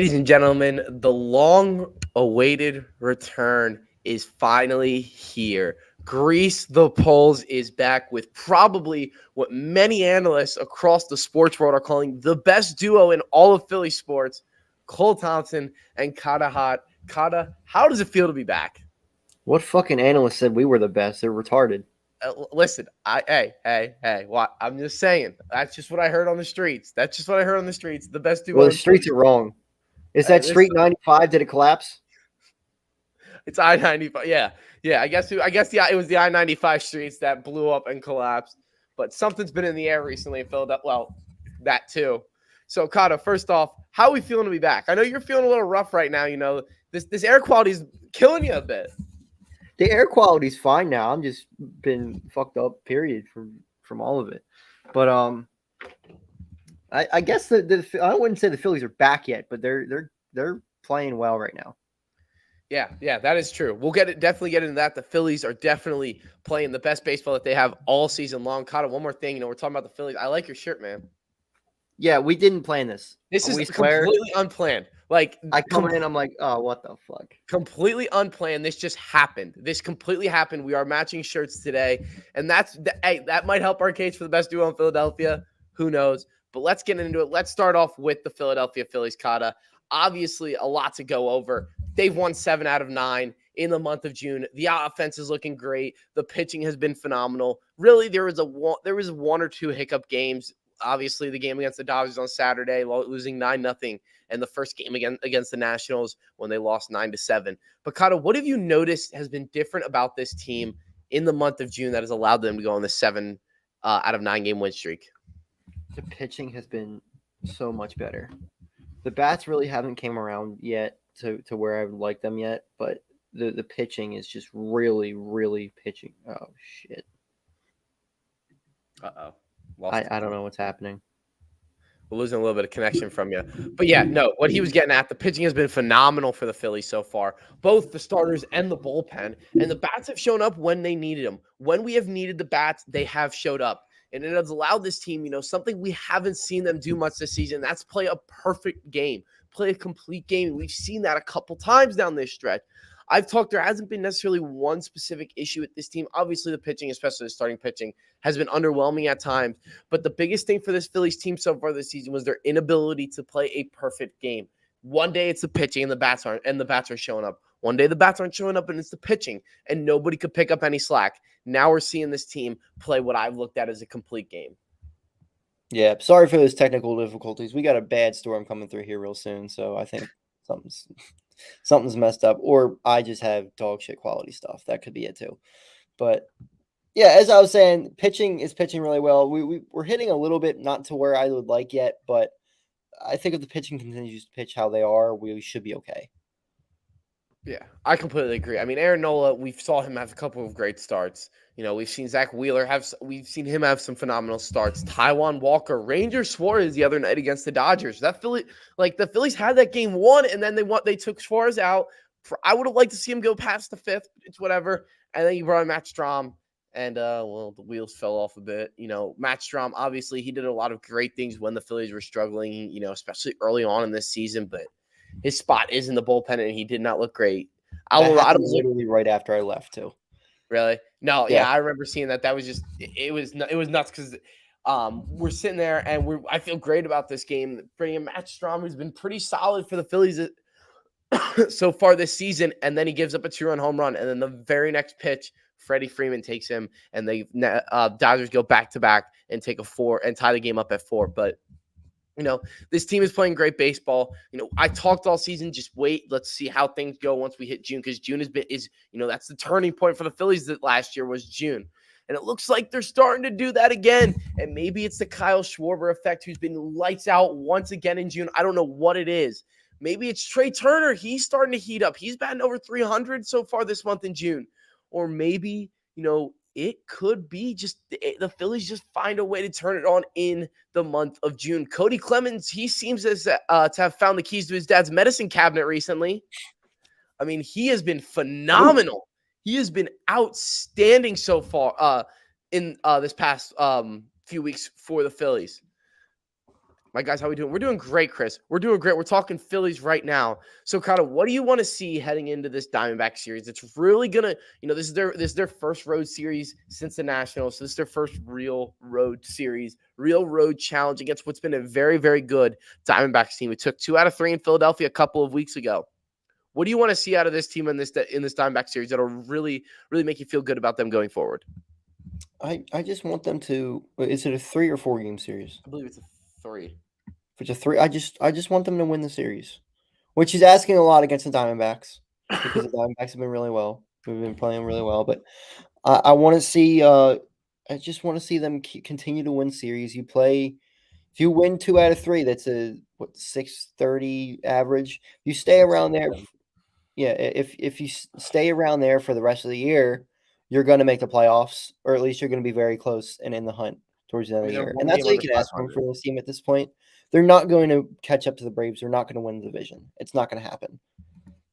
Ladies and gentlemen, the long awaited return is finally here. Grease the Polls is back with probably what many analysts across the sports world are calling the best duo in all of Philly sports, Cole Thompson and Cahtah Hot. Cahtah, how does it feel to be back? What fucking analyst said we were the best? They're retarded. Listen, hey, what? I'm just saying. That's just what I heard on the streets. That's just what I heard on the streets. The best Well, duo the in Philly. streets are wrong. Is Hey, that this Street 95? Did it collapse? It's I-95. Yeah. Yeah. It was the I-95 streets that blew up and collapsed. But something's been in the air recently in Philadelphia. Well, that too. So, Cahtah, first off, how are we feeling to be back? I know you're feeling a little rough right now. This air quality is killing you a bit. The air quality's fine now. I'm just been fucked up. Period from all of it. But I guess I wouldn't say the Phillies are back yet, but they're playing well right now. Yeah, that is true. We'll definitely get into that. The Phillies are definitely playing the best baseball that they have all season long. Cahtah, one more thing. We're talking about the Phillies. I like your shirt, man. Yeah, we didn't plan this. This is We swear. completely unplanned. Like I come in, I'm like, oh, what the fuck? Completely unplanned. This just happened. This completely happened. We are matching shirts today, and that might help our case for the best duo in Philadelphia. Who knows? But let's get into it. Let's start off with the Philadelphia Phillies, Cahtah. Obviously, a lot to go over. They've won 7 out of 9 in the month of June. The offense is looking great. The pitching has been phenomenal. Really, there was one or two hiccup games. Obviously, the game against the Dodgers on Saturday, losing 9-0, and the first game against the Nationals when they lost 9-7. But Cahtah, what have you noticed has been different about this team in the month of June that has allowed them to go on the 7 out of 9 game win streak? The pitching has been so much better. The bats really haven't came around yet to where I would like them yet, but the pitching is just really, really pitching. Oh shit. Uh-oh. I don't know what's happening. We're losing a little bit of connection from you. But yeah, no, what he was getting at, the pitching has been phenomenal for the Phillies so far, both the starters and the bullpen. And the bats have shown up when they needed them. When we have needed the bats, they have showed up. And it has allowed this team, something we haven't seen them do much this season. That's play a perfect game, play a complete game. We've seen that a couple times down this stretch. There hasn't been necessarily one specific issue with this team. Obviously, the pitching, especially the starting pitching, has been underwhelming at times. But the biggest thing for this Phillies team so far this season was their inability to play a perfect game. One day it's the pitching and the bats are showing up. One day the bats aren't showing up and it's the pitching, and nobody could pick up any slack. Now we're seeing this team play what I've looked at as a complete game. Yeah, sorry for those technical difficulties. We got a bad storm coming through here real soon, so I think something's messed up, or I just have dog shit quality stuff. That could be it too. But yeah, as I was saying, pitching is pitching really well. We're hitting a little bit, not to where I would like yet, but I think if the pitching continues to pitch how they are, we should be okay. Yeah, I completely agree. I mean, Aaron Nola, we saw him have a couple of great starts. We've seen Zach Wheeler we've seen him have some phenomenal starts. Taijuan Walker, Ranger Suarez the other night against the Dodgers. The Phillies had that game won, and then they took Suarez out. I would have liked to see him go past the 5th. It's whatever. And then you brought in Matt Strahm, and the wheels fell off a bit. Matt Strahm, obviously, he did a lot of great things when the Phillies were struggling. Especially early on in this season, but his spot is in the bullpen, and he did not look great. That literally right after I left too. Really? No, yeah, I remember seeing that. That was just it was nuts because we're sitting there and I feel great about this game. Bringing in Matt Strahm, who's been pretty solid for the Phillies so far this season, and then he gives up a 2-run home run, and then the very next pitch, Freddie Freeman takes him, and the Dodgers go back to back and take a 4 and tie the game up at 4. But this team is playing great baseball. I talked all season, just wait. Let's see how things go once we hit June, because June is that's the turning point for the Phillies that last year was June. And it looks like they're starting to do that again. And maybe it's the Kyle Schwarber effect, who's been lights out once again in June. I don't know what it is. Maybe it's Trey Turner. He's starting to heat up. He's batting over 300 so far this month in June. Or maybe, it could be just the Phillies just find a way to turn it on in the month of June. Cody Clemens, he seems to have found the keys to his dad's medicine cabinet recently. I mean, he has been phenomenal. He has been outstanding so far in this past few weeks for the Phillies. My guys, how we doing? We're doing great, Chris. We're doing great. We're talking Phillies right now. So, Cahtah, what do you want to see heading into this Diamondback series? It's really gonna, this is their first road series since the Nationals. So this is their first real road series, real road challenge against what's been a very, very good Diamondbacks team. It took 2 out of 3 in Philadelphia a couple of weeks ago. What do you want to see out of this team in this Diamondback series that'll really, really make you feel good about them going forward? I just want them to. Is it a 3 or 4 game series? I believe it's a 3. If it's a 3, I just want them to win the series, which is asking a lot against the Diamondbacks because the Diamondbacks have been really well. We've been playing really well, but I want to see. I just want to see them continue to win series. If you win 2 out of 3, that's a 630 average. You stay around there. Yeah, if you stay around there for the rest of the year, you're going to make the playoffs, or at least you're going to be very close and in the hunt towards the end of the They're year. one And that's game all you under can ask for 500. this team at this point. They're not going to catch up to the Braves. They're not going to win the division. It's not going to happen.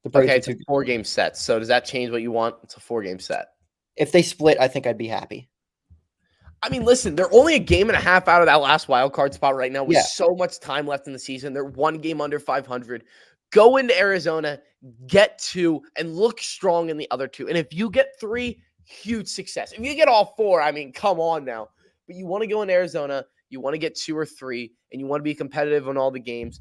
The Braves Okay, are it's a too good. 4-game set. So does that change what you want? It's a 4-game set. If they split, I think I'd be happy. I mean, listen, they're only a game and a half out of that last wild card spot right now with so much time left in the season. They're 1 game under 500. Go into Arizona, get 2, and look strong in the other 2. And if you get 3, huge success. If you get all 4, I mean, come on now. But you want to go in Arizona, you want to get 2 or 3, and you want to be competitive on all the games.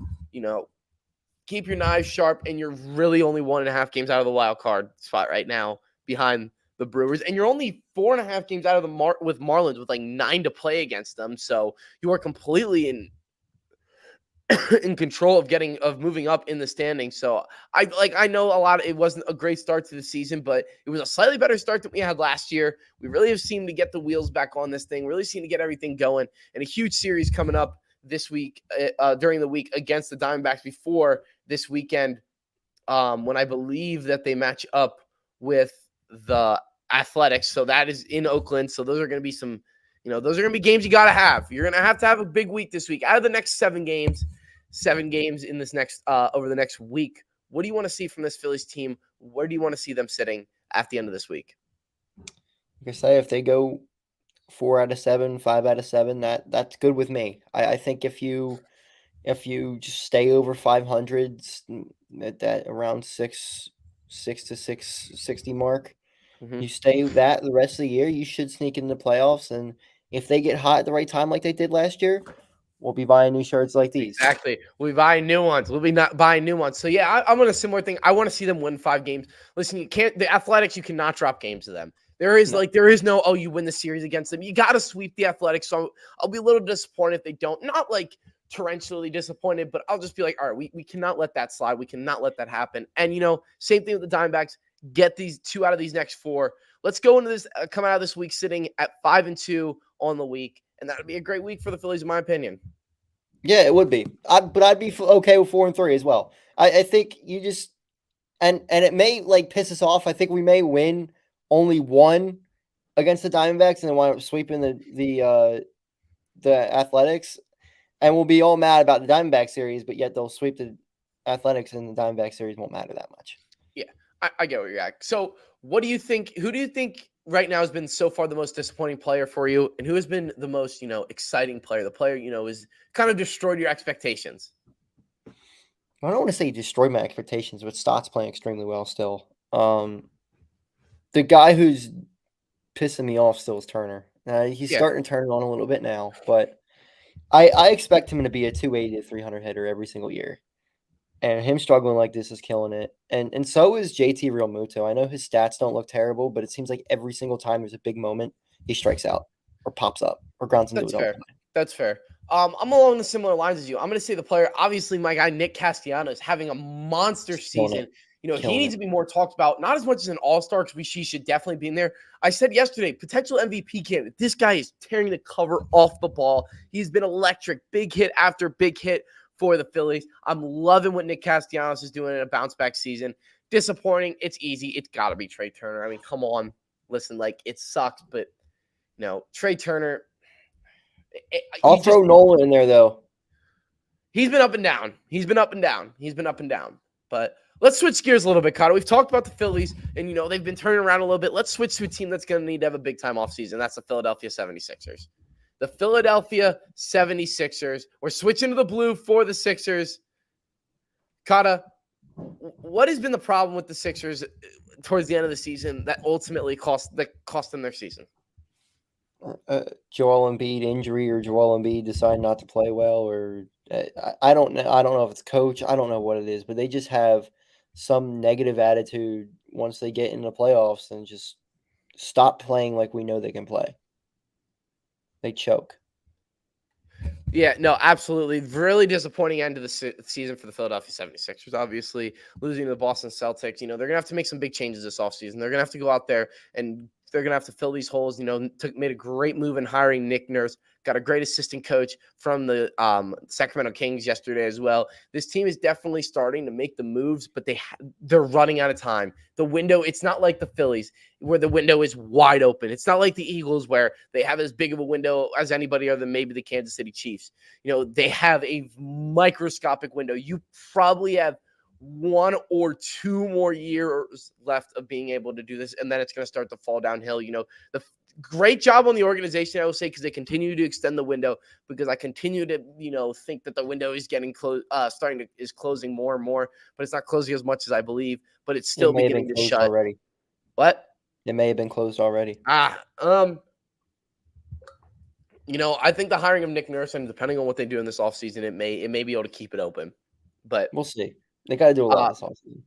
Keep your knives sharp, and you're really only 1.5 games out of the wild card spot right now behind the Brewers, and you're only 4.5 games out of the with Marlins with like 9 to play against them. So you are completely in control of moving up in the standings. So I know it wasn't a great start to the season, but it was a slightly better start than we had last year. We really have seemed to get the wheels back on this thing, really seem to get everything going, and a huge series coming up this week during the week against the Diamondbacks before this weekend when I believe that they match up with the Athletics. So that is in Oakland. So those are going to be those are going to be games you got to have. You're going to have a big week this week. Out of the next 7 games in this next over the next week, what do you want to see from this Phillies team? Where do you want to see them sitting at the end of this week? Like I say, if they go 4 out of 7, 5 out of 7, that's good with me. I think if you just stay over 500 at that around 6 to 660 mark, you stay that the rest of the year, you should sneak into the playoffs. And if they get hot at the right time like they did last year, we'll be buying new shirts like these. Exactly. We'll be buying new ones. We'll be not buying new ones. So yeah, I'm on a similar thing. I want to see them win 5 games. Listen, the Athletics, you cannot drop games to them. There is no, you win the series against them. You got to sweep the Athletics. So I'll be a little disappointed if they don't. Not like torrentially disappointed, but I'll just be like, all right, we cannot let that slide. We cannot let that happen. And, same thing with the Diamondbacks. Get these 2 out of these next 4. Let's go into this, come out of this week sitting at 5-2 on the week. And that would be a great week for the Phillies, in my opinion. Yeah, it would be. But I'd be okay with 4-3 as well. I think you just and it may piss us off. I think we may win only 1 against the Diamondbacks and then wind up sweeping the Athletics, and we'll be all mad about the Diamondback series. But yet they'll sweep the Athletics, and the Diamondback series won't matter that much. Yeah, I get where you're at. So, what do you think? Who do you think right now has been so far the most disappointing player for you, and who has been the most exciting player? The player is kind of destroyed your expectations. I don't want to say destroyed my expectations, but Stott's playing extremely well still. The guy who's pissing me off still is Turner. He's starting to turn it on a little bit now, but I expect him to be a 280 to 300 hitter every single year. And him struggling like this is killing it. And so is JT Realmuto. I know his stats don't look terrible, but it seems like every single time there's a big moment, he strikes out or pops up or grounds into a double play. That's fair. I'm along the similar lines as you. I'm going to say the player, obviously, my guy Nick Castellanos is having a monster season. He needs to be more talked about, not as much as an all-star, because he should definitely be in there. I said yesterday, potential MVP candidate. This guy is tearing the cover off the ball. He's been electric, big hit after big hit for the Phillies. I'm loving what Nick Castellanos is doing in a bounce-back season. Disappointing. It's easy. It's got to be Trey Turner. I mean, come on. Listen, it sucks, but, Trey Turner. I'll throw Nolan in there, though. He's been up and down. But let's switch gears a little bit, Cahtah. We've talked about the Phillies, and, they've been turning around a little bit. Let's switch to a team that's going to need to have a big-time offseason. That's the Philadelphia 76ers. The Philadelphia 76ers. We're switching to the blue for the Sixers. Cahtah, what has been the problem with the Sixers towards the end of the season that ultimately cost them their season? Joel Embiid injury, or Joel Embiid decide not to play well, or I don't know. I don't know if it's coach. I don't know what it is, but they just have some negative attitude once they get in the playoffs and just stop playing like we know they can play. They choke. Yeah, no, absolutely. Really disappointing end of the season for the Philadelphia 76ers. Obviously, losing to the Boston Celtics. They're going to have to make some big changes this offseason. They're going to have to go out there and they're going to have to fill these holes. Made a great move in hiring Nick Nurse. Got a great assistant coach from the Sacramento Kings yesterday as well. This team is definitely starting to make the moves, but they're running out of time. The window, it's not like the Phillies where the window is wide open. It's not like the Eagles where they have as big of a window as anybody other than maybe the Kansas City Chiefs. They have a microscopic window. You probably have 1 or 2 more years left of being able to do this, and then it's going to start to fall downhill. The great job on the organization, I will say, because they continue to extend the window, because I continue to, think that the window is getting is closing more and more, but it's not closing as much as I believe, but it's still beginning to shut. Already. What? It may have been closed already. I think the hiring of Nick Nurse, and depending on what they do in this offseason, it may be able to keep it open, but we'll see. They got to do a lot this offseason.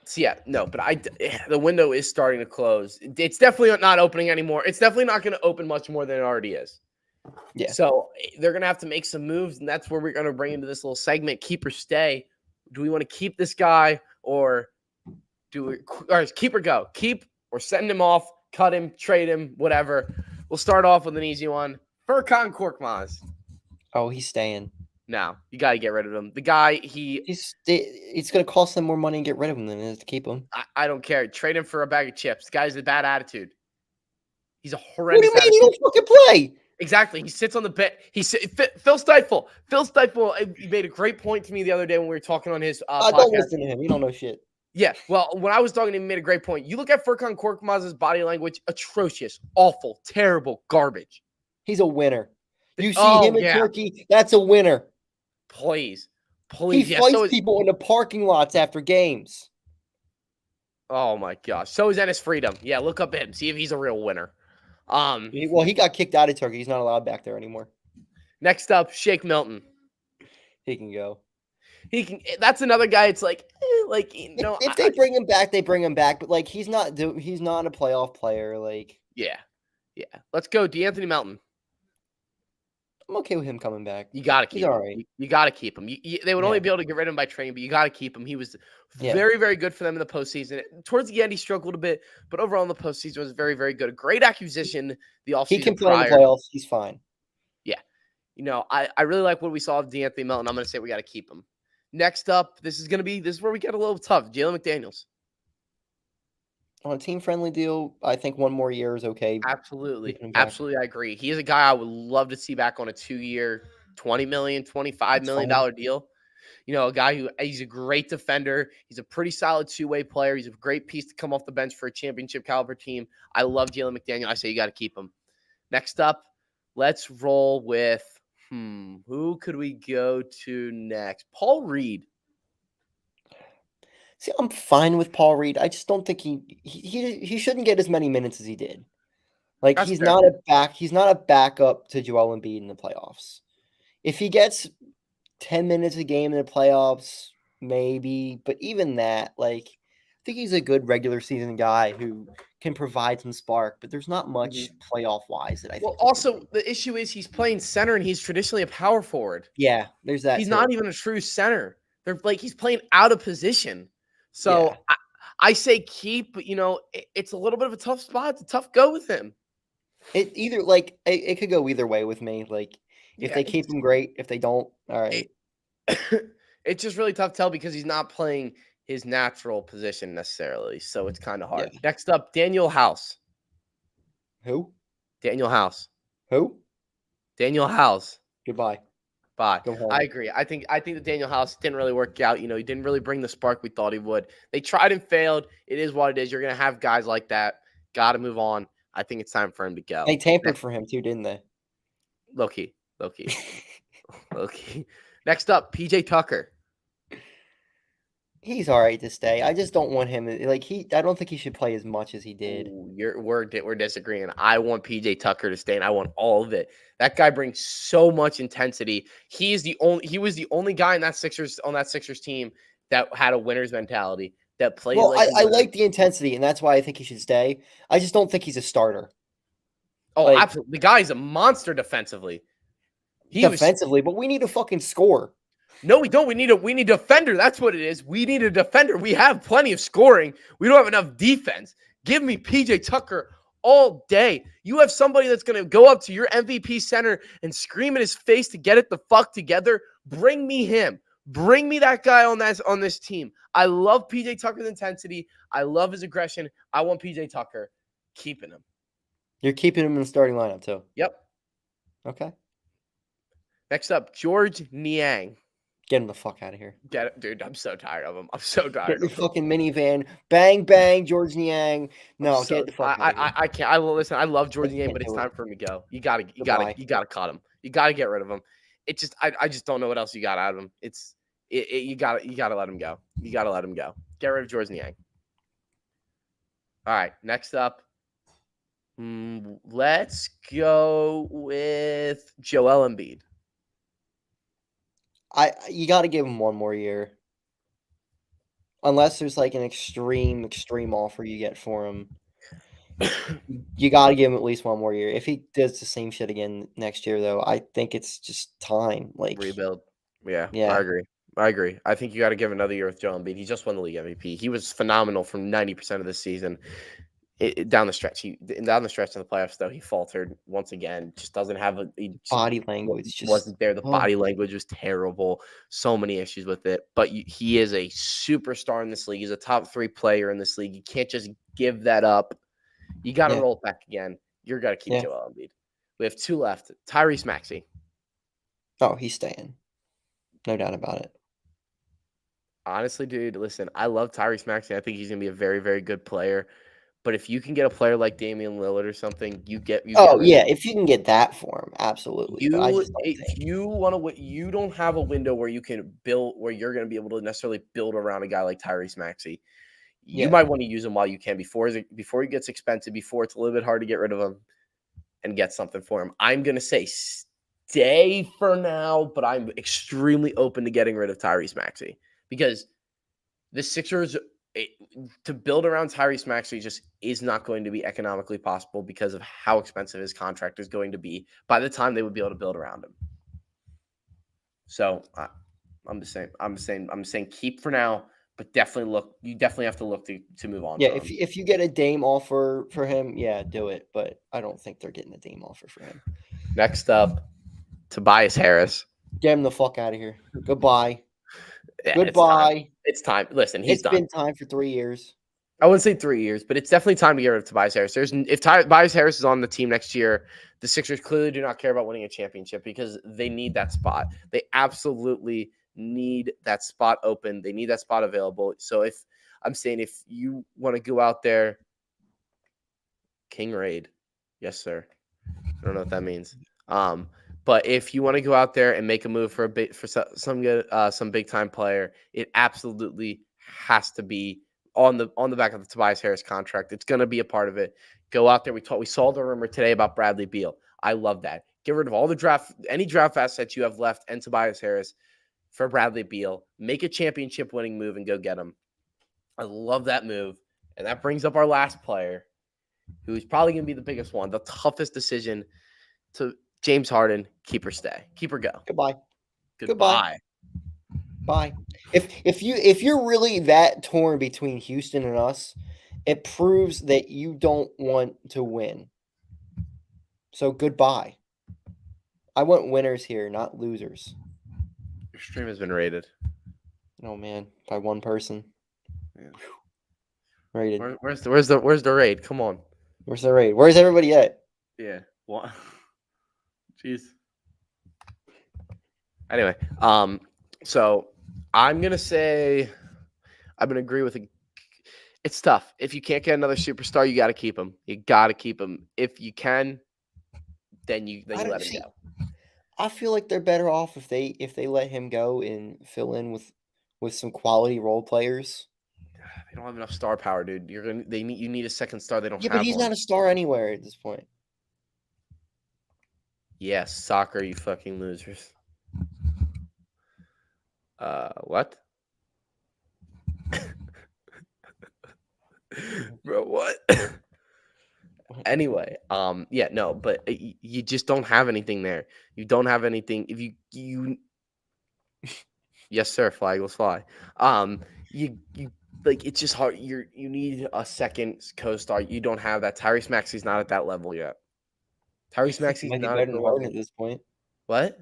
So yeah, no, but the window is starting to close. It's definitely not opening anymore. It's definitely not going to open much more than it already is. Yeah. So they're going to have to make some moves, and that's where we're going to bring into this little segment, keep or stay. Do we want to keep this guy, or keep or go? Keep or send him off, cut him, trade him, whatever. We'll start off with an easy one. Furkan Korkmaz. Oh, he's staying. No, you got to get rid of him. The guy, it's going to cost them more money to get rid of him than it is to keep him. I don't care. Trade him for a bag of chips. The guy's a bad attitude. He's a horrendous. What do you mean? He don't fucking play. Exactly. He sits on the bench. Phil Steifel. Phil Steifel. He made a great point to me the other day when we were talking on his podcast. Don't listen to him. You don't know shit. Yeah. Well, when I was talking to him, he made a great point. You look at Furkan Korkmaz's body language, atrocious, awful, terrible, garbage. He's a winner. You see him in Turkey, that's a winner. Please. He fights people in the parking lots after games. Oh, my gosh. So is Enes Freedom. Yeah, look up him. See if he's a real winner. Well, he got kicked out of Turkey. He's not allowed back there anymore. Next up, Shake Milton. He can go. He can. That's another guy. It's if they bring him back, they bring him back. But he's not a playoff player. Yeah. Let's go, DeAnthony Melton. I'm okay with him coming back. You got to keep him. All right. You got to keep him. They would only be able to get rid of him by training, but you got to keep him. He was very, very good for them in the postseason. Towards the end, he struggled a bit, but overall in the postseason was very, very good. A great acquisition the offseason. He can play in the playoffs. He's fine. Yeah. I really like what we saw of DeAnthony Melton. I'm going to say we got to keep him. Next up, this is where we get a little tough. Jalen McDaniels. On a team-friendly deal, I think 1 more year is okay. Absolutely. Absolutely, I agree. He is a guy I would love to see back on a 2-year, $20 million, $25 million deal. A guy he's a great defender. He's a pretty solid 2-way player. He's a great piece to come off the bench for a championship caliber team. I love Jalen McDaniel. I say you got to keep him. Next up, let's roll with, who could we go to next? Paul Reed. See, I'm fine with Paul Reed. I just don't think he shouldn't get as many minutes as he did. He's not a backup to Joel Embiid in the playoffs. If he gets 10 minutes a game in the playoffs, maybe, but even that, I think he's a good regular season guy who can provide some spark, but there's not much playoff wise that I think. Well, also the issue is he's playing center and he's traditionally a power forward. Yeah, there's that. He's not even a true center. He's playing out of position. So I say keep, but it's a little bit of a tough spot. It's a tough go with him. It could go either way with me. If they keep him, great. If they don't, all right. It's just really tough to tell because he's not playing his natural position necessarily. So it's kind of hard. Yeah. Next up, Daniel House. Who? Daniel House. Who? Daniel House. Goodbye. Bye. I agree. I think that Daniel House didn't really work out. He didn't really bring the spark we thought he would. They tried and failed. It is what it is. You're going to have guys like that. Got to move on. I think it's time for him to go. They tampered for him too, didn't they? Low key. Next up, PJ Tucker. He's all right to stay. I just don't want him. I don't think he should play as much as he did. Ooh, we're disagreeing. I want PJ Tucker to stay, and I want all of it. That guy brings so much intensity. He was the only guy on that Sixers team that had a winner's mentality, that played Well, like a I winner. like the intensity, and that's why I think he should stay. I just don't think he's a starter. Oh, absolutely. The guy's a monster defensively. Defensively, but we need to fucking score. No, we don't. We need a defender. That's what it is. We need a defender. We have plenty of scoring. We don't have enough defense. Give me PJ Tucker all day. You have somebody that's going to go up to your MVP center and scream in his face to get it the fuck together. Bring me him. Bring me that guy on this team. I love PJ Tucker's intensity. I love his aggression. I want PJ Tucker. Keeping him. You're keeping him in the starting lineup too. Yep. Okay. Next up, George Niang. Get him the fuck out of here. Get it, dude. I'm so tired of him. I'm so tired Get of your him. fucking minivan. Bang, bang, George Niang. No, get the fuck out of here. I can't. I will listen. I love George Niang, but it's time for him to go. You gotta cut him. You gotta get rid of him. It just I just don't know what else you got out of him. You gotta let him go. You gotta let him go. Get rid of George Niang. All right. Next up, let's go with Joel Embiid. You got to give him one more year. Unless there's like an extreme offer you get for him. You got to give him at least one more year. If he does the same shit again next year, though, I think it's just time. Rebuild. Yeah. Yeah. I agree. I think you got to give another year with Joel Embiid. He just won the league MVP. He was phenomenal from 90% of the season. Down the stretch of the playoffs, though, he faltered once again. Just doesn't have body language. Just wasn't there. The body language was terrible. So many issues with it. But he is a superstar in this league. He's a top 3 player in this league. You can't just give that up. You got to roll it back again. You're got to keep Joel Embiid. We have 2 left. Tyrese Maxey. Oh, he's staying. No doubt about it. Honestly, dude, listen, I love Tyrese Maxey. I think he's going to be a very, very good player. But if you can get a player like Damian Lillard or something, if you can get that for him, absolutely. You don't have a window where you can build, where you're going to be able to necessarily build around a guy like Tyrese Maxey. You might want to use him while you can before he gets expensive, before it's a little bit hard to get rid of him and get something for him. I'm going to say stay for now, but I'm extremely open to getting rid of Tyrese Maxey because the Sixers, to build around Tyrese Maxey just is not going to be economically possible because of how expensive his contract is going to be by the time they would be able to build around him. So I'm saying keep for now, but you definitely have to look to move on. Yeah, if you get a Dame offer for him, yeah, do it. But I don't think they're getting a Dame offer for him. Next up, Tobias Harris. Get him the fuck out of here. Goodbye. Yeah, Goodbye. It's time. Listen, he's done. It's been time for 3 years. I wouldn't say 3 years, but it's definitely time to get rid of Tobias Harris. If Tobias Harris is on the team next year, the Sixers clearly do not care about winning a championship because they need that spot. They absolutely need that spot open. They need that spot available. So if you want to go out there, King Raid, yes, sir. I don't know what that means. But if you want to go out there and make a move for some big time player, it absolutely has to be on the back of the Tobias Harris contract. It's going to be a part of it. Go out there. We saw the rumor today about Bradley Beal. I love that. Get rid of all any draft assets you have left and Tobias Harris for Bradley Beal. Make a championship winning move and go get him. I love that move. And that brings up our last player, who's probably going to be the biggest one, the toughest decision to James Harden. Keep or stay. Keep or go. Goodbye. Bye. If you're really that torn between Houston and us, it proves that you don't want to win. So goodbye. I want winners here, not losers. Your stream has been rated. Oh man, by one person. Yeah. Rated. Where's the raid? Come on. Where's the raid? Where's everybody at? Yeah. What? Jeez. Anyway, so I'm gonna agree with it. It's tough. If you can't get another superstar, you got to keep him. You got to keep him. If you can, then you let him go. I feel like they're better off if they let him go and fill in with some quality role players. They don't have enough star power, dude. You need a second star. They don't Yeah, but have he's one. not a star anywhere at this point. Yes, soccer, you fucking losers. What? Bro, what? Anyway, yeah, no, but you just don't have anything there. You don't have anything. If you yes, sir, flag will fly. You like it's just hard. You need a second co-star. You don't have that. Tyrese Maxey's not at that level yet. I Tyrese think he Maxey's might be not better at the than Harden level. at this point. What?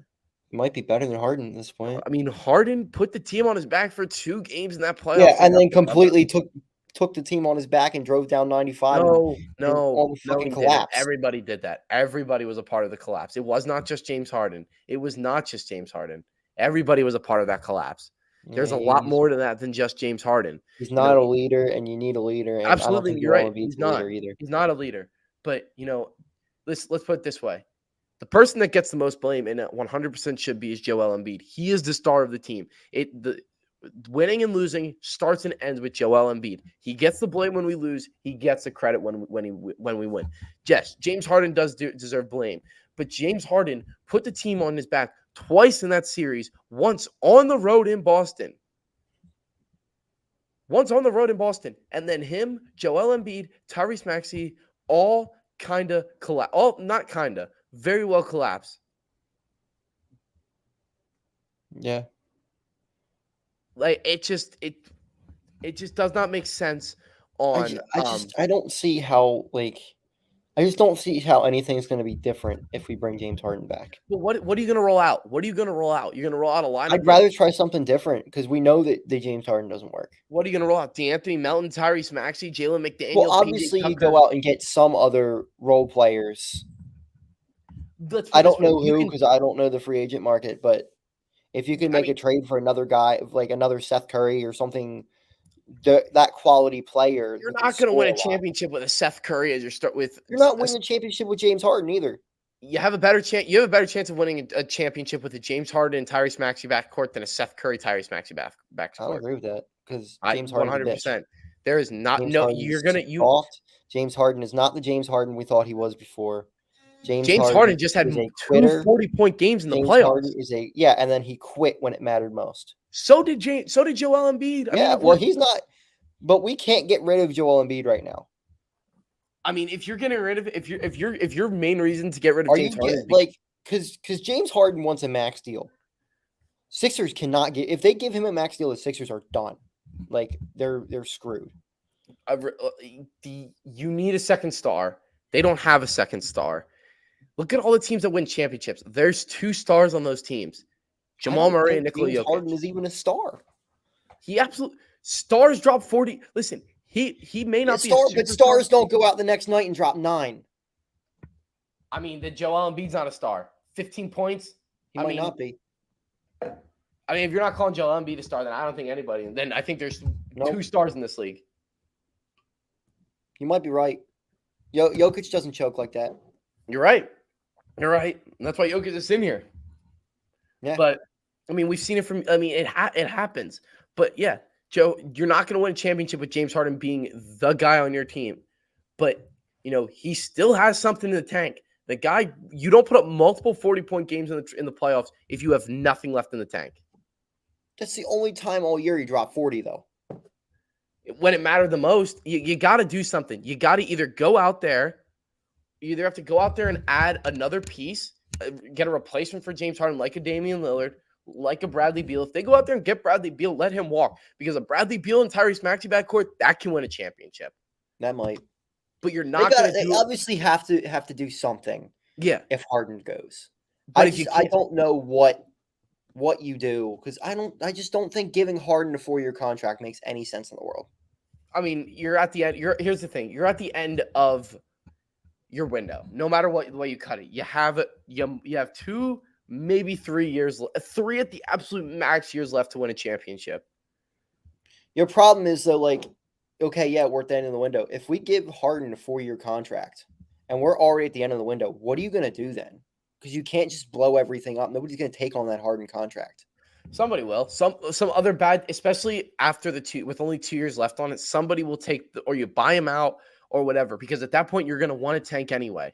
He might be better than Harden at this point. I mean, Harden put the team on his back for 2 games in that Yeah, playoffs and and then nothing happened. completely took the team on his back and drove down 95 No, and no, almost no, fucking he didn't. collapsed. Everybody did that. Everybody was a part of the collapse. It was not just James Harden. It was not just James Harden. Everybody was a part of that collapse. There's Yeah, a lot more to that than just James Harden. he's You know, not a leader, and you need a leader, and I don't absolutely, think you're Joel right. Embiid's He's a not. leader either. He's not a leader. But let's put it this way: the person that gets the most blame and it 100% should be is Joel Embiid. He is the star of the team. The winning and losing starts and ends with Joel Embiid. He gets the blame when we lose. He gets the credit when we win. Yes, James Harden does deserve blame, but James Harden put the team on his back twice in that series. Once on the road in Boston. Once on the road in Boston, and then him, Joel Embiid, Tyrese Maxey, all kind of collapse. All not kind of, very well collapse. Yeah, Like it just does not make sense on I don't see how I just don't see how anything's going to be different if we bring James Harden back. But what are you gonna roll out? What are you gonna roll out? You're gonna roll out a lineup. I'd rather try something different because we know that the James Harden doesn't work. What are you gonna roll out? D'Anthony Melton, Tyrese Maxey, Jalen McDaniels, Well, PJ obviously you Tucker. go out and get some other role players. I don't know who because I don't know the free agent market, but if you can make a trade for another guy, like another Seth Curry or something, that quality player, You're not going to win a championship with a Seth Curry as your start with. You're not winning a championship with James Harden either. You have a better chance. You have a better chance of winning a championship with a James Harden and Tyrese Maxey backcourt than a Seth Curry Tyrese Maxey backcourt. I don't agree with that because James Harden. Harden's 100%. There is not James no. Harden's You're gonna soft. James Harden is not the James Harden we thought he was before. James Harden just had 2 40-point games in the playoffs. Harden is and then he quit when it mattered most. So did Joel Embiid. Yeah, well, he's not. But we can't get rid of Joel Embiid right now. I mean, if you're getting rid of if your main reason to get rid of James Harden, because James Harden wants a max deal. Sixers cannot get if they give him a max deal, the Sixers are done. Like they're screwed. You need a second star. They don't have a second star. Look at all the teams that win championships. There's 2 stars on those teams. Jamal Murray and Nikola Jokic. Harden is even a star. He absolutely stars drop 40. Listen, he may not be but stars don't go out the next night and drop 9. I mean, the Joel Embiid's not a star. 15 points. He might not be. I mean, if you're not calling Joel Embiid a star, then I don't think anybody. Then I think there's 2 stars in this league. You might be right. Jokic doesn't choke like that. You're right. You're right. And that's why Jokic is in here. Yeah. But I mean, we've seen it from. I mean, it happens. But yeah, Joe, you're not going to win a championship with James Harden being the guy on your team. But he still has something in the tank. The guy, you don't put up multiple 40-point games in the playoffs if you have nothing left in the tank. That's the only time all year he dropped 40, though. When it mattered the most, you got to do something. You got to either go out there. You either have to go out there and add another piece, get a replacement for James Harden like a Damian Lillard, like a Bradley Beal. If they go out there and get Bradley Beal, let him walk. Because a Bradley Beal and Tyrese Maxey backcourt, that can win a championship. That might. But you're not going to They obviously have to do something. Yeah. If Harden goes. But I don't know what you do because I just don't think giving Harden a 4-year contract makes any sense in the world. I mean, you're at the end. Here's the thing. You're at the end of your window. No matter what way you cut it. You have 2, maybe 3 years, 3 at the absolute max years left to win a championship. Your problem is though, okay, yeah, we're at the end of the window. If we give Harden a 4-year contract and we're already at the end of the window, what are you going to do then? because you can't just blow everything up. Nobody's going to take on that Harden contract. Somebody will. Some other bad, especially after with only 2 years left on it. Somebody will take or you buy him out or whatever, because at that point you're going to want to tank anyway.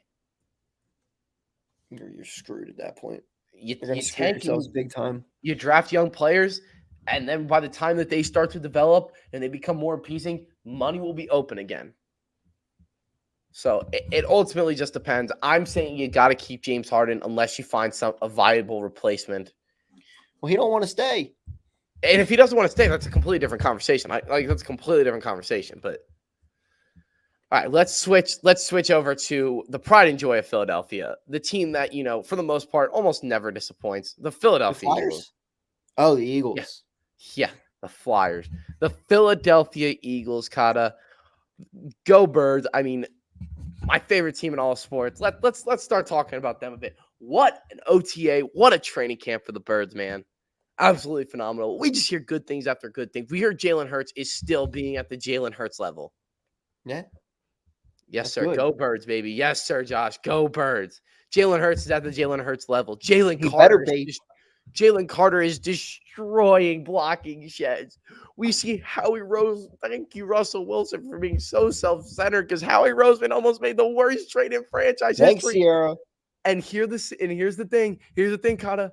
You're screwed at that point. You're going to screw yourselves big time. You draft young players, and then by the time that they start to develop and they become more appeasing, money will be open again. So it ultimately just depends. I'm saying you got to keep James Harden unless you find a viable replacement. Well, he don't want to stay. And if he doesn't want to stay, that's a completely different conversation. That's a completely different conversation. But all right, let's switch over to the pride and joy of Philadelphia, the team that, for the most part, almost never disappoints. The Philadelphia Eagles. Oh, the Eagles. Yeah, the Flyers. The Philadelphia Eagles, Cahtah. Go Birds. I mean, my favorite team in all sports. Let's start talking about them a bit. What an OTA. What a training camp for the Birds, man. Absolutely phenomenal. We just hear good things after good things. We hear Jalen Hurts is still being at the Jalen Hurts level. Yeah. Yes, that's sir. Good. Go Birds, baby. Yes, sir, Josh. Go Birds. Jalen Hurts is at the Jalen Hurts level. Jalen Carter is destroying blocking sheds. We see Howie Rose. Thank you, Russell Wilson, for being so self-centered, because Howie Roseman almost made the worst trade in franchise history. Thanks, Sierra. And here's the thing, Cahtah.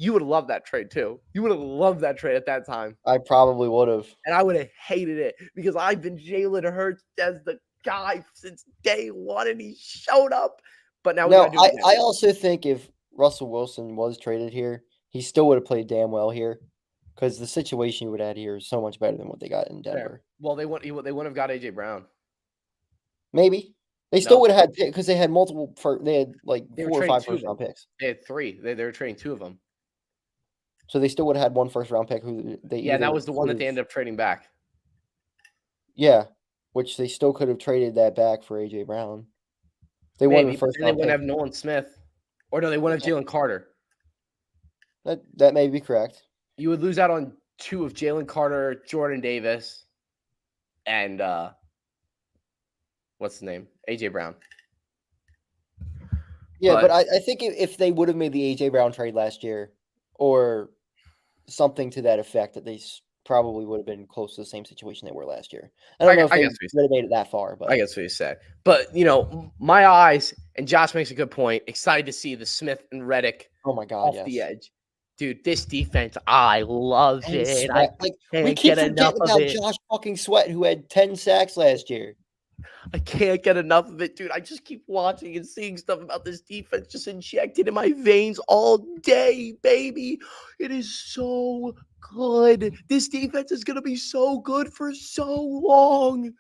You would have loved that trade too. You would have loved that trade at that time. I probably would have. And I would have hated it, because I've been Jalen Hurts as the guy since day one, and he showed up. But now I also think if Russell Wilson was traded here, he still would have played damn well here, because the situation you would have had here is so much better than what they got in Denver. Fair. Well, they wouldn't have got AJ Brown. Maybe they still would have had, because they had multiple. They had like 4 or 5 first-round picks. They had 3. They were trading 2 of them. So they still would have had 1 first-round pick. That was the one that they ended up trading back. Yeah, which they still could have traded that back for AJ Brown. They won the first. And they wouldn't have Nolan Smith, or no, they wouldn't have Jalen Carter. That may be correct. You would lose out on 2 of Jalen Carter, Jordan Davis, and what's his name? AJ Brown. Yeah, but I think if they would have made the AJ Brown trade last year, or something to that effect, that they probably would have been close to the same situation they were last year. I don't know if they would have made it that far, but I guess what you said. But my eyes, and Josh makes a good point. Excited to see the Smith and Reddick. Oh my God, off the edge. Dude, this defense, I love it. We keep forgetting about Josh fucking Sweat, who had 10 sacks last year. I can't get enough of it, dude. I just keep watching and seeing stuff about this defense just injected in my veins all day, baby. It is so good. This defense is going to be so good for so long.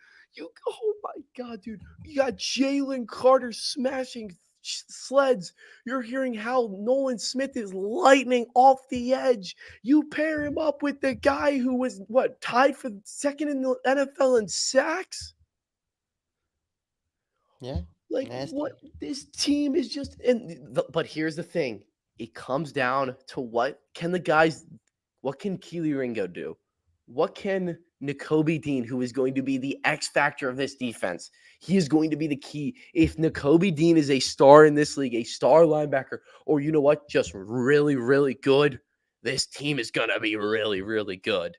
Oh my God, dude. You got Jalen Carter smashing sleds. You're hearing how Nolan Smith is lightning off the edge. You pair him up with the guy who was tied for second in the NFL in sacks. Yeah. Nasty. What this team is just, but here's the thing. It comes down to what can Keely Ringo do? What can Nakobe Dean, who is going to be the X factor of this defense? He is going to be the key. If Nakobe Dean is a star in this league, a star linebacker, or you know what, just really, really good, this team is going to be really, really good,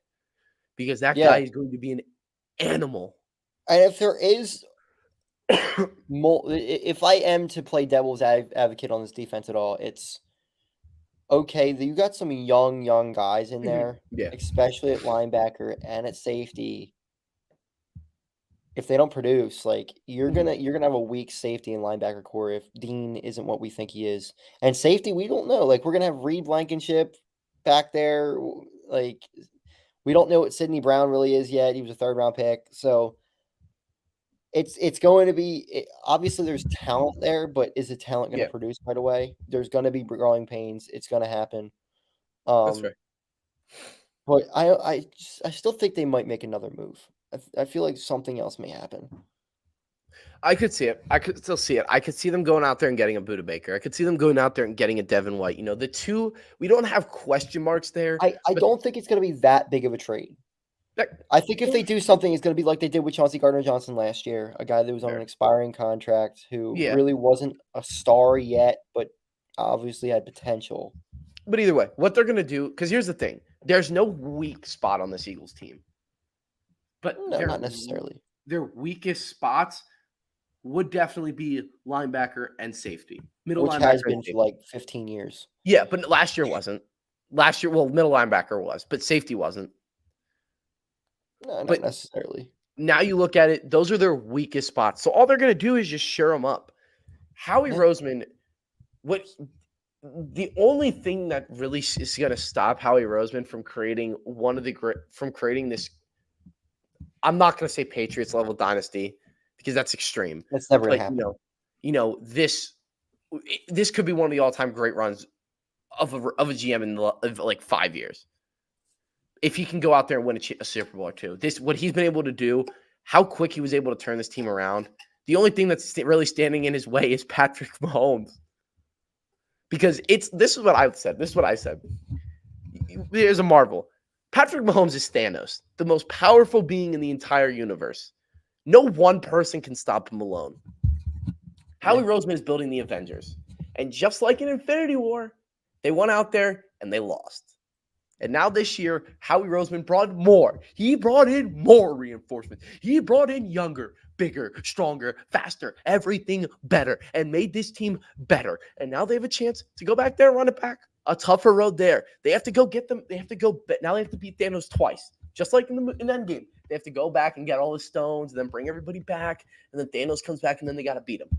because that guy is going to be an animal. And if there is if I am to play devil's advocate on this defense at all, it's okay. You got some young guys in there, especially at linebacker and at safety. If they don't produce, you're gonna have a weak safety and linebacker core if Dean isn't what we think he is. And safety, we don't know. We're gonna have Reed Blankenship back there. We don't know what Sidney Brown really is yet. He was a 3rd-round pick, so. It's going to be obviously there's talent there, but is the talent going to produce right away? There's going to be growing pains. It's going to happen. That's right. But I still think they might make another move. I feel like something else may happen. I could see it. I could still see it. I could see them going out there and getting a Budda Baker. I could see them going out there and getting a Devin White. The two, we don't have question marks there. I don't think it's going to be that big of a trade. I think if they do something, it's going to be like they did with Chauncey Gardner-Johnson last year, a guy that was on an expiring contract who really wasn't a star yet, but obviously had potential. But either way, what they're going to do, because here's the thing. There's no weak spot on this Eagles team. But No, not necessarily. Their weakest spots would definitely be linebacker and safety. Middle Which linebacker has and been safety. for like 15 years. Yeah, but last year wasn't. Last year, well, middle linebacker was, but safety wasn't. No, not But necessarily. now you look at it, those are their weakest spots. So all they're going to do is just shore them up. Howie Roseman, the only thing that really is going to stop Howie Roseman from creating this, I'm not going to say Patriots level dynasty because that's extreme. That's never going But to happen. This could be one of the all-time great runs of a GM in like 5 years. If he can go out there and win a Super Bowl or two, what he's been able to do, how quick he was able to turn this team around. The only thing that's really standing in his way is Patrick Mahomes. Because this is what I said. This is what I said. There's a marvel. Patrick Mahomes is Thanos, the most powerful being in the entire universe. No one person can stop him alone. Howie Roseman is building the Avengers. And just like in Infinity War, they went out there and they lost. And now this year, Howie Roseman brought more. He brought in more reinforcements. He brought in younger, bigger, stronger, faster, everything better, and made this team better. And now they have a chance to go back there and run it back. A tougher road there. They have to go get them. They have to go. Now they have to beat Thanos twice, just like in Endgame. They have to go back and get all the stones, and then bring everybody back, and then Thanos comes back, and then they got to beat him.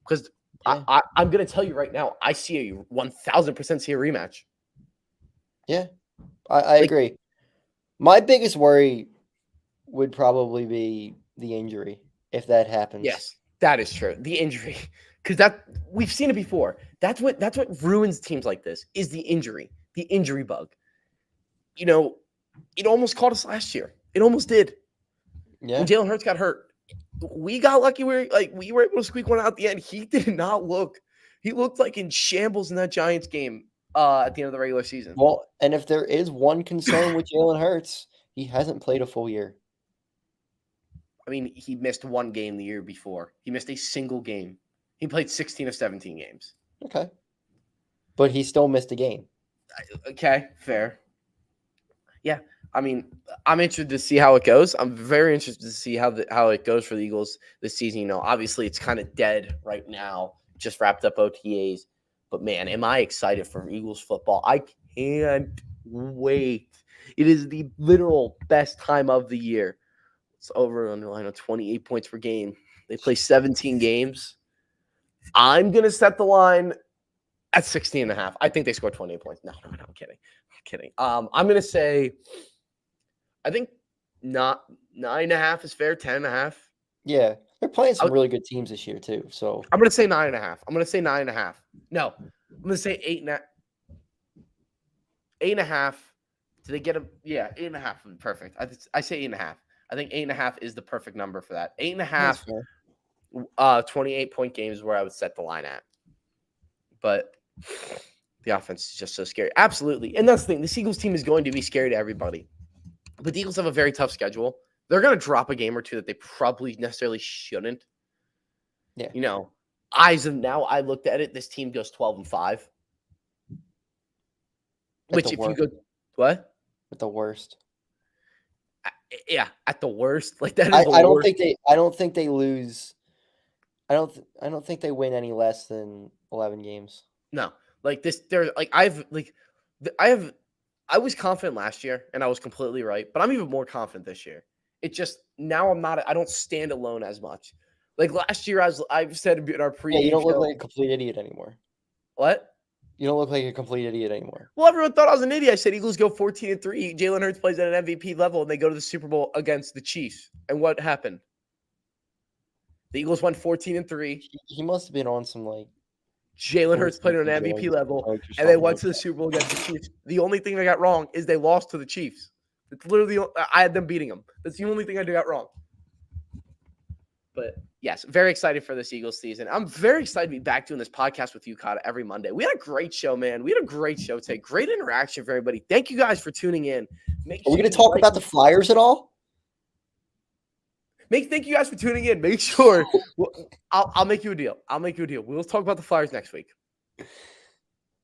Because I'm going to tell you right now, I see a 1,000% see a rematch. Yeah, I agree. My biggest worry would probably be the injury if that happens. Yes, that is true. The injury, because we've seen it before. That's what ruins teams like this is the injury bug. It almost caught us last year. It almost did. Yeah. When Jalen Hurts got hurt, we got lucky. We were able to squeak one out at the end. He did not look. He looked like in shambles in that Giants game. At the end of the regular season. Well, and if there is one concern with Jalen Hurts, he hasn't played a full year. I mean, he missed one game the year before. He missed a single game. He played 16 of 17 games. Okay. But he still missed a game. Okay, fair. Yeah, I mean, I'm interested to see how it goes. I'm very interested to see how it goes for the Eagles this season. Obviously it's kind of dead right now. Just wrapped up OTAs. But, man, am I excited for Eagles football. I can't wait. It is the literal best time of the year. It's over underline of 28 points per game. They play 17 games. I'm going to set the line at 16.5. I think they scored 28 points. No, I'm kidding. I'm going to say, I think not 9.5 is fair, 10.5. Yeah, they're playing some really good teams this year too. So I'm going to say 9.5. I'm going to say 9.5. No, I'm going to say 8.5. 8.5. Do they get a? Yeah, 8.5 would be perfect. I say 8.5. I think 8.5 is the perfect number for that. 8.5. 28-point games where I would set the line at. But the offense is just so scary. Absolutely. And that's the thing. This Eagles team is going to be scary to everybody. But the Eagles have a very tough schedule. They're going to drop a game or two that they probably necessarily shouldn't. Yeah. Eyes of now, I looked at it. This team goes 12-5. Which, if you go, what? At the worst. Yeah, at the worst. Like that is I don't think they. I don't think they lose. I don't think they win any less than 11 games. No, like this. They're like I was confident last year, and I was completely right. But I'm even more confident this year. It just now I'm not. I don't stand alone as much. Like last year, I've said in our preview. Yeah, you don't look like a complete idiot anymore. What? You don't look like a complete idiot anymore. Well, everyone thought I was an idiot. I said Eagles go 14-3. Jalen Hurts plays at an MVP level, and they go to the Super Bowl against the Chiefs. And what happened? The Eagles won 14-3. He must have been on some like. Jalen Hurts played on an MVP level, and they went to the Super Bowl against the Chiefs. The only thing they got wrong is they lost to the Chiefs. It's literally I had them beating them. That's the only thing I got wrong. But yes, very excited for this Eagles season. I'm very excited to be back doing this podcast with you, Cahtah, every Monday. We had a great show, man. We had a great show today. Great interaction for everybody. Thank you guys for tuning in. Are we going to talk about the Flyers at all? Thank you guys for tuning in. Make sure I'll make you a deal. We'll talk about the Flyers next week.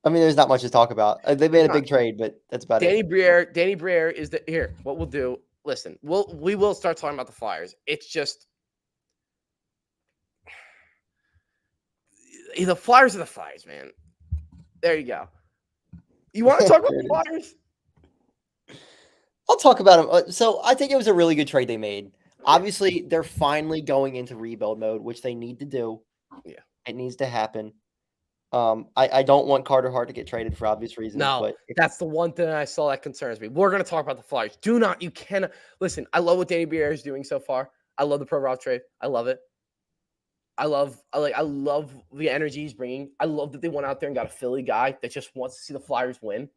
I mean, there's not much to talk about. They made a big trade, but that's about Danny it. Briere is the here. What we'll do? Listen, we will start talking about the Flyers. It's just the Flyers are the Flyers, man. There you go. You want to talk about the Flyers? I'll talk about them. So I think it was a really good trade they made. Obviously, they're finally going into rebuild mode, which they need to do. Yeah, it needs to happen. I don't want Carter Hart to get traded for obvious reasons. no, but that's the one thing I saw that concerns me. We're going to talk about the Flyers. You cannot listen. I love what Danny Briere is doing so far. I love the Provorov trade. I love it. I love the energy he's bringing. I love that they went out there and got a Philly guy that just wants to see the Flyers win.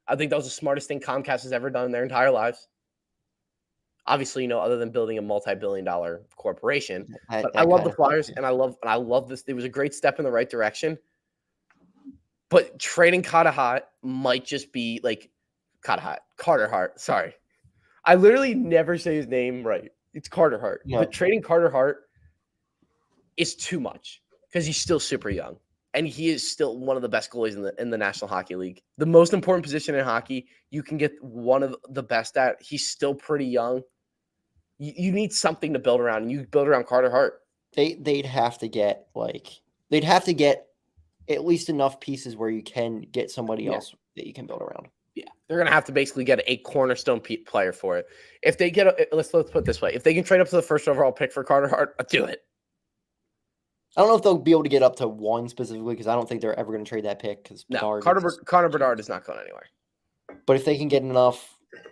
I think that was the smartest thing Comcast has ever done in their entire lives. Obviously, other than building a multi-billion-dollar corporation. But I love the Flyers, and I love this. It was a great step in the right direction. But trading Cahtah might just be like Carter Hart. Sorry. I literally never say his name right. It's Carter Hart. No. But trading Carter Hart is too much because he's still super young. And he is still one of the best goalies in the National Hockey League. The most important position in hockey, you can get one of the best at. He's still pretty young. You need something to build around, and you build around Carter Hart. They'd have to get at least enough pieces where you can get somebody else that you can build around. Yeah, they're gonna have to basically get a cornerstone player for it. If they get let's put it this way: if they can trade up to the first overall pick for Carter Hart, do it. I don't know if they'll be able to get up to one specifically because I don't think they're ever going to trade that pick. Because Connor Bedard is not going anywhere. But if they can get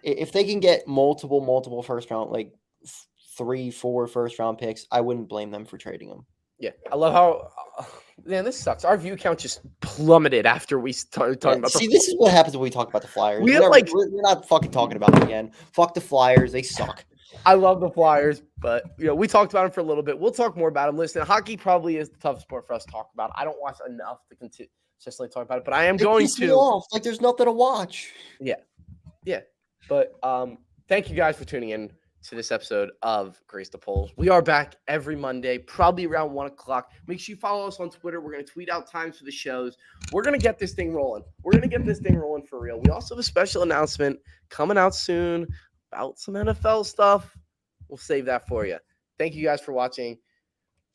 if they can get multiple first round, like 3-4 first round picks, I wouldn't blame them for trading them. Yeah, I love how man, this sucks. Our view count just plummeted after we started talking about. See, this is what happens when we talk about the Flyers. We're not fucking talking about them again. Fuck the Flyers, they suck. I love the Flyers, but we talked about them for a little bit. We'll talk more about them. Listen, hockey probably is the toughest sport for us to talk about. I don't watch enough to consistently talk about it, but I am going to. Like there's nothing to watch. Yeah. But thank you guys for tuning in to this episode of Grace the Polls. We are back every Monday, probably around 1:00. Make sure you follow us on Twitter. We're going to tweet out times for the shows. We're going to get this thing rolling. For real. We also have a special announcement coming out soon about some NFL stuff. We'll save that for you. Thank you guys for watching.